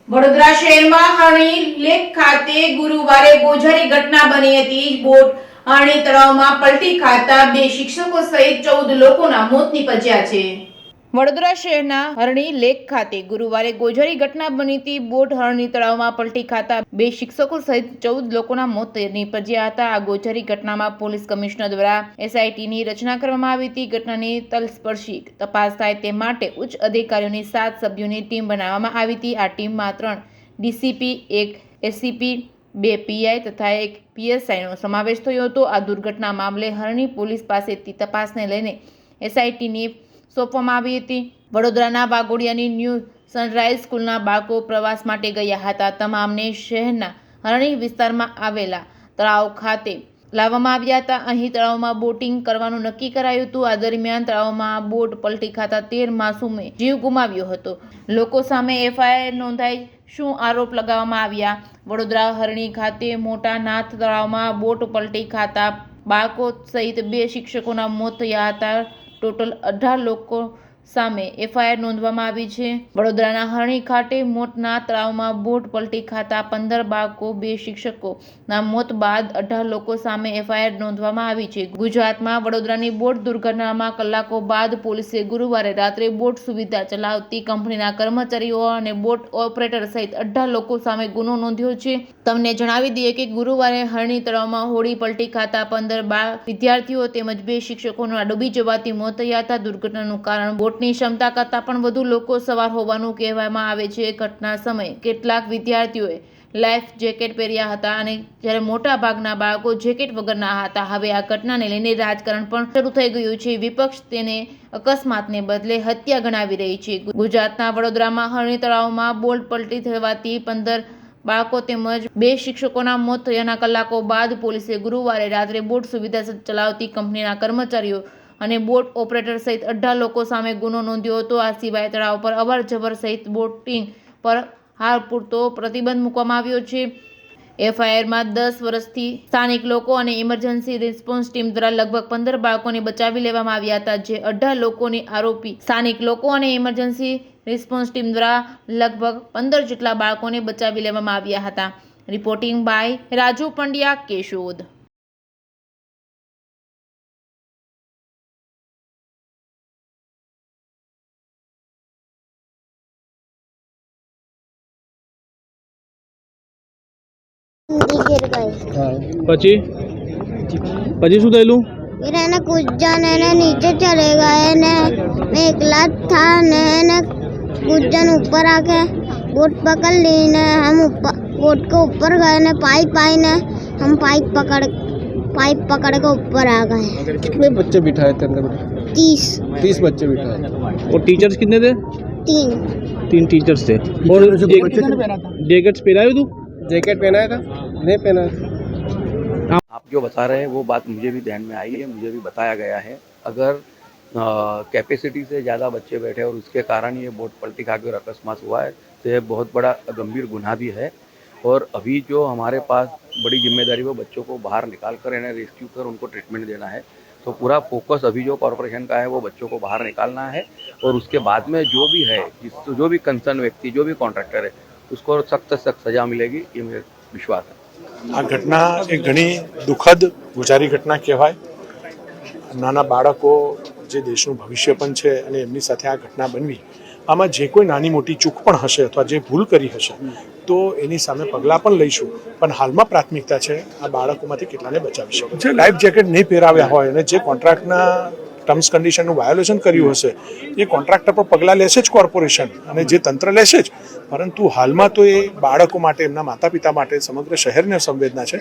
વડોદરા શહેરમાં હરણી લેક ખાતે ગુરુવારે ગોઝારી ઘટના બની હતી। બોટ હરણી તળાવમાં પલટી ખાતા 2 શિક્ષકો સહિત 14 લોકોના મોત નીપજ્યા છે। વડોદરા શહેરના હરણી લેક ખાતે ગુરુવારે ગોઝારી ઘટના બની હતી। બોટ હરણી તળાવમાં પલટી ખાતા 2 શિક્ષકો સહિત 14 લોકોના મોત નીપજ્યા હતા। આ ગોઝારી ઘટનામાં પોલીસ કમિશનર દ્વારા એસઆઈટીની રચના કરવામાં આવી હતી। ઘટનાની તલસ્પર્શી તપાસ થાય તે માટે ઉચ્ચ અધિકારીઓની 7 સભ્યોની ટીમ બનાવવામાં આવી હતી। આ ટીમમાં 3 ડીસીપી, 1 એસીપી, 2 પીઆઈ તથા 1 પીએસઆઈનો સમાવેશ થયો હતો। આ દુર્ઘટના મામલે હરણી પોલીસ પાસેથી તપાસને લઈને એસઆઈટીની સોંપવામાં આવી હતી। વડોદરાના વાઘોડિયાની ન્યૂ સનરાઈઝ સ્કૂલના બાળકો પ્રવાસ માટે ગયા હતા। તમામને શહેરના હરણી વિસ્તારમાં આવેલા તળાવ ખાતે લાવવામાં આવ્યા હતા। અહીં તળાવમાં બોટિંગ કરવાનું નક્કી કરાયું હતું। આ દરમિયાન તળાવમાં બોટ પલટી ખાતા 13 માસૂમે જીવ ગુમાવ્યો હતો। લોકો સામે એફઆઈઆર નોંધાઈ શું આરોપ લગાવવામાં આવ્યા? વડોદરા હરણી ખાતે મોટા નાથ તળાવમાં બોટ પલટી ખાતા બાળકો સહિત 2 શિક્ષકોના મોત થયા હતા। ટોટલ 18 લોકો સામે એફઆઈઆર નોંધવામાં આવી છે। વડોદરાના હરણી ખાતે મોટના તળાવમાં બોટ પલટી ખાતા 15 બાળકો, 2 શિક્ષકોના મોત બાદ 18 લોકો સામે એફઆઈઆર નોંધવામાં આવી છે। ગુજરાતમાં વડોદરાની બોટ દુર્ઘટનામાં કલાકો બાદ પોલીસે ગુરુવારે રાત્રે બોટ સુવિધા ચલાવતી કંપનીના કર્મચારીઓ અને બોટ ઓપરેટર સહિત 18 લોકો સામે ગુનો નોંધ્યો છે। તમને જણાવી દઈએ કે ગુરુવારે હરણી તળાવમાં હોડી પલટી ખાતા 15 વિદ્યાર્થીઓ તેમજ 2 શિક્ષકોના ડૂબી જવાથી મોત થયા હતા। દુર્ઘટનાનું કારણ બોટની ક્ષમતા કરતાં પણ વધુ લોકો સવાર હોવાનું કહેવામાં આવે છે। ઘટના સમયે કેટલાક વિદ્યાર્થીઓએ લાઈફ જેકેટ પહેર્યા હતા અને જ્યારે મોટા ભાગના બાળકો જેકેટ વગરના હતા। હવે આ ઘટનાને લઈને રાજકારણ પણ શરૂ થઈ ગયું છે। વિપક્ષ તેને અકસ્માતને બદલે હત્યા ગણાવી રહી છે। ગુજરાતના વડોદરામાં હરણી તળાવમાં બોટ પલટી થવાથી 15 બાળકો તેમજ 2 શિક્ષકોના મોત થયાના કલાકો બાદ પોલીસે ગુરુવારે રાત્રે બોટ સુવિધા ચલાવતી કંપનીના કર્મચારીઓ અને બોટ ઓપરેટર સહિત 18 લોકો સામે ગુનો નોંધ્યો હતો। આ સિવાય તળાવ પર અવર જવર સહિત બોટિંગ પર હાલ પૂરતો પ્રતિબંધ મૂકવામાં આવ્યો છે। એફઆઈઆરમાં 10 વર્ષથી સ્થાનિક લોકો અને ઇમરજન્સી રિસ્પોન્સ ટીમ દ્વારા લગભગ 15 બાળકોને બચાવી લેવામાં આવ્યા હતા। જે 18 લોકોની આરોપી સ્થાનિક લોકો અને ઇમરજન્સી રિસ્પોન્સ ટીમ દ્વારા લગભગ 15 જેટલા બાળકોને બચાવી લેવામાં આવ્યા હતા। Reporting by Raju Pandya, Keshod. गिर गए પછી પછી શું થયેલું? फिर है ना कुछ जन है ना नीचे चले गए ने मैं एकला था ने कुछ जन ऊपर आके बोट पकड़ ली ने हम ऊपर बोट के ऊपर गए ने पाइप आई ने हम पाइप पकड़ के ऊपर आ गए। कितने बच्चे बिठाए थे अंदर? 30 बच्चे बिठाए। और टीचर्स कितने थे? 3 टीचर्स थे। और जैकेट्स पहनाए थे? जैकेट पहनाया था? नहीं पहना था। आप जो बता रहे हैं वो बात मुझे भी ध्यान में आई है, मुझे भी बताया गया है। अगर कैपेसिटी से ज़्यादा बच्चे बैठे और उसके कारण ये बोट पलटी खा के और अकस्मात हुआ है तो ये बहुत बड़ा गंभीर गुनाह भी है। और अभी जो हमारे पास बड़ी जिम्मेदारी वो बच्चों को बाहर निकाल कर इन्हें रेस्क्यू कर उनको ट्रीटमेंट देना है। तो पूरा फोकस अभी जो कॉरपोरेशन का है वो बच्चों को बाहर निकालना है और उसके बाद में जो भी है जो भी कंसर्न व्यक्ति जो भी कॉन्ट्रैक्टर है उसको सख्त से सख्त सजा मिलेगी, ये मुझे विश्वास है। આ ઘટના એક ઘણી દુઃખદ ગુજારી ઘટના કહેવાય। નાના બાળકો જે દેશનું ભવિષ્ય પણ છે અને એમની સાથે આ ઘટના બનવી, આમાં જે કોઈ નાની મોટી ચૂક પણ હશે અથવા જે ભૂલ કરી હશે તો એની સામે પગલાં પણ લઈશું। પણ હાલમાં પ્રાથમિકતા છે આ બાળકોમાંથી કેટલાને બચાવી શકે। જે લાઈફ જેકેટ નહીં પહેરાવ્યા હોય અને જે કોન્ટ્રાક્ટના ટર્મ્સ કન્ડિશનનું વાયોલેશન કર્યું હશે એ કોન્ટ્રાક્ટર પર પગલાં લેશે જ કોર્પોરેશન અને જે તંત્ર લેશે જ। પરંતુ હાલમાં તો એ બાળકો માટે, એમના માતા પિતા માટે, સમગ્ર શહેરને સંવેદના છે।